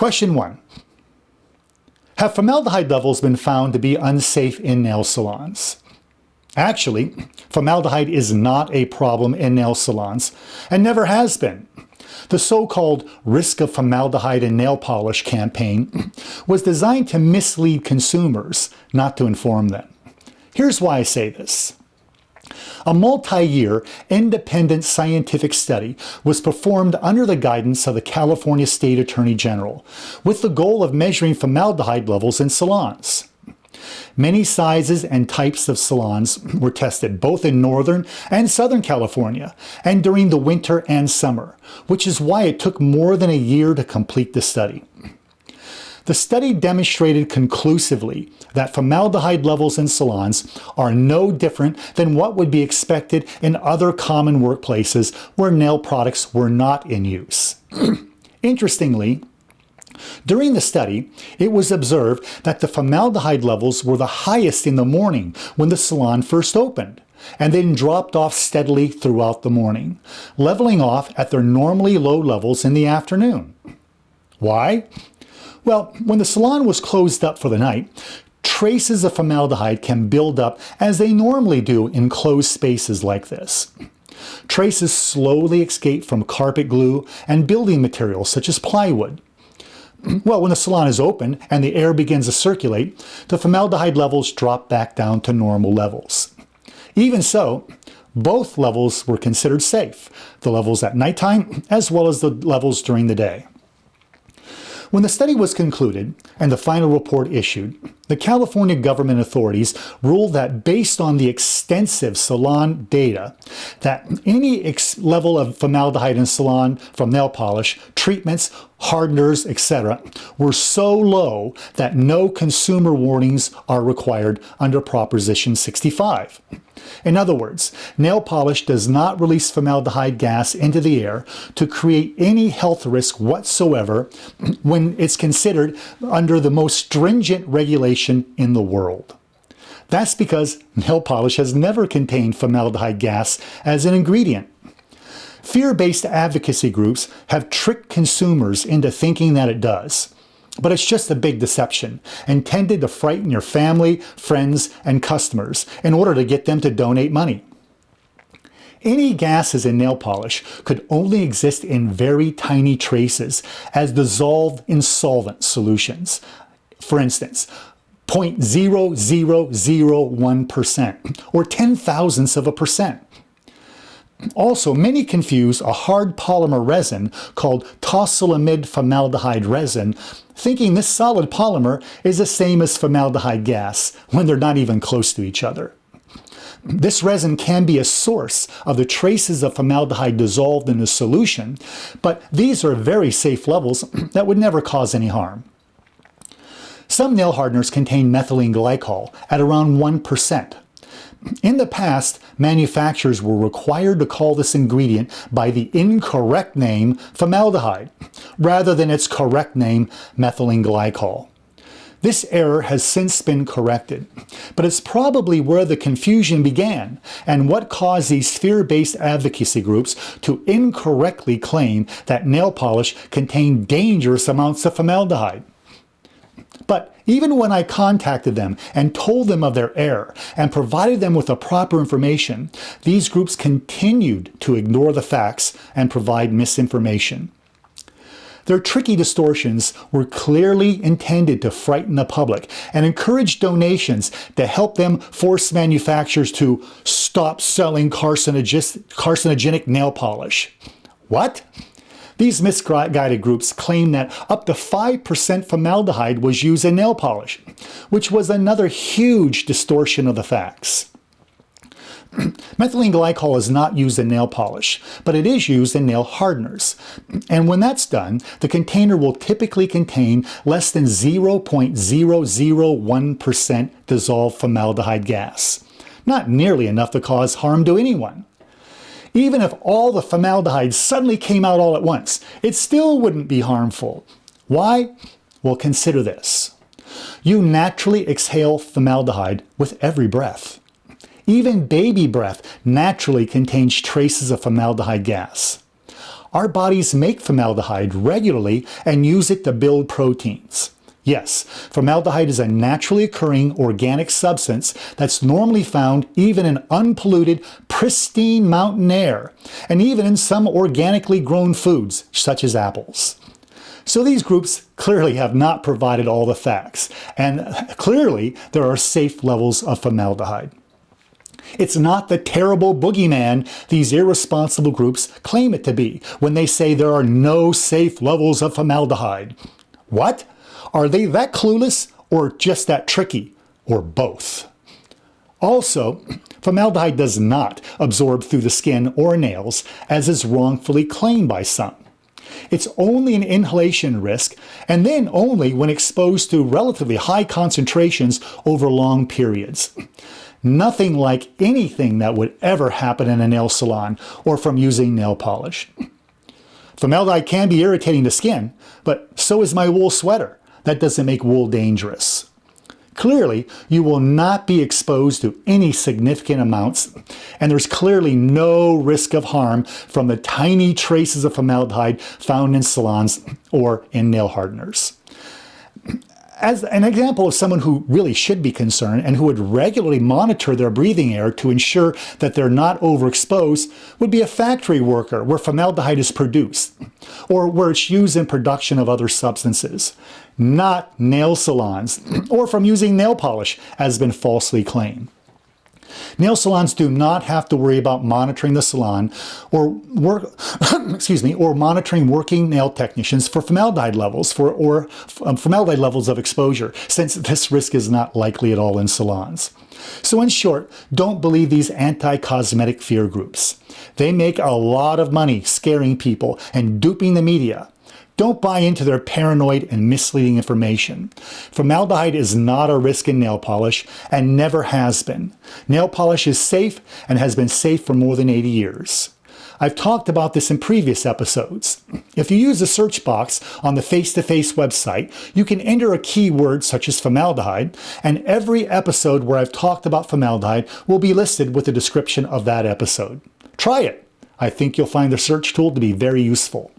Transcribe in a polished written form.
Question 1. Have formaldehyde levels been found to be unsafe in nail salons? Actually, formaldehyde is not a problem in nail salons and never has been. The so-called Risk of Formaldehyde in Nail Polish campaign was designed to mislead consumers, not to inform them. Here's why I say this. A multi-year, independent scientific study was performed under the guidance of the California State Attorney General, with the goal of measuring formaldehyde levels in salons. Many sizes and types of salons were tested both in Northern and Southern California, and during the winter and summer, which is why it took more than a year to complete the study. The study demonstrated conclusively that formaldehyde levels in salons are no different than what would be expected in other common workplaces where nail products were not in use. Interestingly, during the study, it was observed that the formaldehyde levels were the highest in the morning when the salon first opened, and then dropped off steadily throughout the morning, leveling off at their normally low levels in the afternoon. Why? Well, when the salon was closed up for the night, traces of formaldehyde can build up as they normally do in closed spaces like this. Traces slowly escape from carpet glue and building materials such as plywood. Well, when the salon is open and the air begins to circulate, the formaldehyde levels drop back down to normal levels. Even so, both levels were considered safe, the levels at nighttime as well as the levels during the day. When the study was concluded and the final report issued, the California government authorities ruled that based on the extensive salon data, that any level of formaldehyde in salon from nail polish, treatments, hardeners, etc. were so low that no consumer warnings are required under Proposition 65. In other words, nail polish does not release formaldehyde gas into the air to create any health risk whatsoever when it's considered under the most stringent regulation in the world. That's because nail polish has never contained formaldehyde gas as an ingredient. Fear-based advocacy groups have tricked consumers into thinking that it does. But it's just a big deception, intended to frighten your family, friends, and customers in order to get them to donate money. Any gases in nail polish could only exist in very tiny traces as dissolved in solvent solutions. For instance, 0.0001% or 10,000ths of a percent. Also, many confuse a hard polymer resin called tosylamide formaldehyde resin, thinking this solid polymer is the same as formaldehyde gas when they're not even close to each other. This resin can be a source of the traces of formaldehyde dissolved in the solution, but these are very safe levels that would never cause any harm. Some nail hardeners contain methylene glycol at around 1%. In the past, manufacturers were required to call this ingredient by the incorrect name formaldehyde, rather than its correct name methylene glycol. This error has since been corrected, but it's probably where the confusion began and what caused these fear-based advocacy groups to incorrectly claim that nail polish contained dangerous amounts of formaldehyde. But even when I contacted them and told them of their error and provided them with the proper information, these groups continued to ignore the facts and provide misinformation. Their tricky distortions were clearly intended to frighten the public and encourage donations to help them force manufacturers to stop selling carcinogenic nail polish. What? These misguided groups claim that up to 5% formaldehyde was used in nail polish, which was another huge distortion of the facts. Methylene glycol is not used in nail polish, but it is used in nail hardeners. And when that's done, the container will typically contain less than 0.001% dissolved formaldehyde gas. Not nearly enough to cause harm to anyone. Even if all the formaldehyde suddenly came out all at once, it still wouldn't be harmful. Why? Well, consider this. You naturally exhale formaldehyde with every breath. Even baby breath naturally contains traces of formaldehyde gas. Our bodies make formaldehyde regularly and use it to build proteins. Yes, formaldehyde is a naturally occurring organic substance that's normally found even in unpolluted, pristine mountain air, and even in some organically grown foods, such as apples. So these groups clearly have not provided all the facts, and clearly there are safe levels of formaldehyde. It's not the terrible boogeyman these irresponsible groups claim it to be when they say there are no safe levels of formaldehyde. What? Are they that clueless or just that tricky? Or both? Also, formaldehyde does not absorb through the skin or nails, as is wrongfully claimed by some. It's only an inhalation risk, and then only when exposed to relatively high concentrations over long periods. Nothing like anything that would ever happen in a nail salon or from using nail polish. Formaldehyde can be irritating to skin, but so is my wool sweater. That doesn't make wool dangerous. Clearly, you will not be exposed to any significant amounts, and there's clearly no risk of harm from the tiny traces of formaldehyde found in salons or in nail hardeners. As an example of someone who really should be concerned and who would regularly monitor their breathing air to ensure that they're not overexposed would be a factory worker where formaldehyde is produced, or where it's used in production of other substances, not nail salons, or from using nail polish, as has been falsely claimed. Nail salons do not have to worry about monitoring the salon or monitoring working nail technicians for formaldehyde levels formaldehyde levels of exposure, since this risk is not likely at all in salons. So in short, don't believe these anti-cosmetic fear groups. They make a lot of money scaring people and duping the media. Don't buy into their paranoid and misleading information. Formaldehyde is not a risk in nail polish and never has been. Nail polish is safe and has been safe for more than 80 years. I've talked about this in previous episodes. If you use the search box on the Face-to-Face website, you can enter a keyword such as formaldehyde, and every episode where I've talked about formaldehyde will be listed with a description of that episode. Try it. I think you'll find the search tool to be very useful.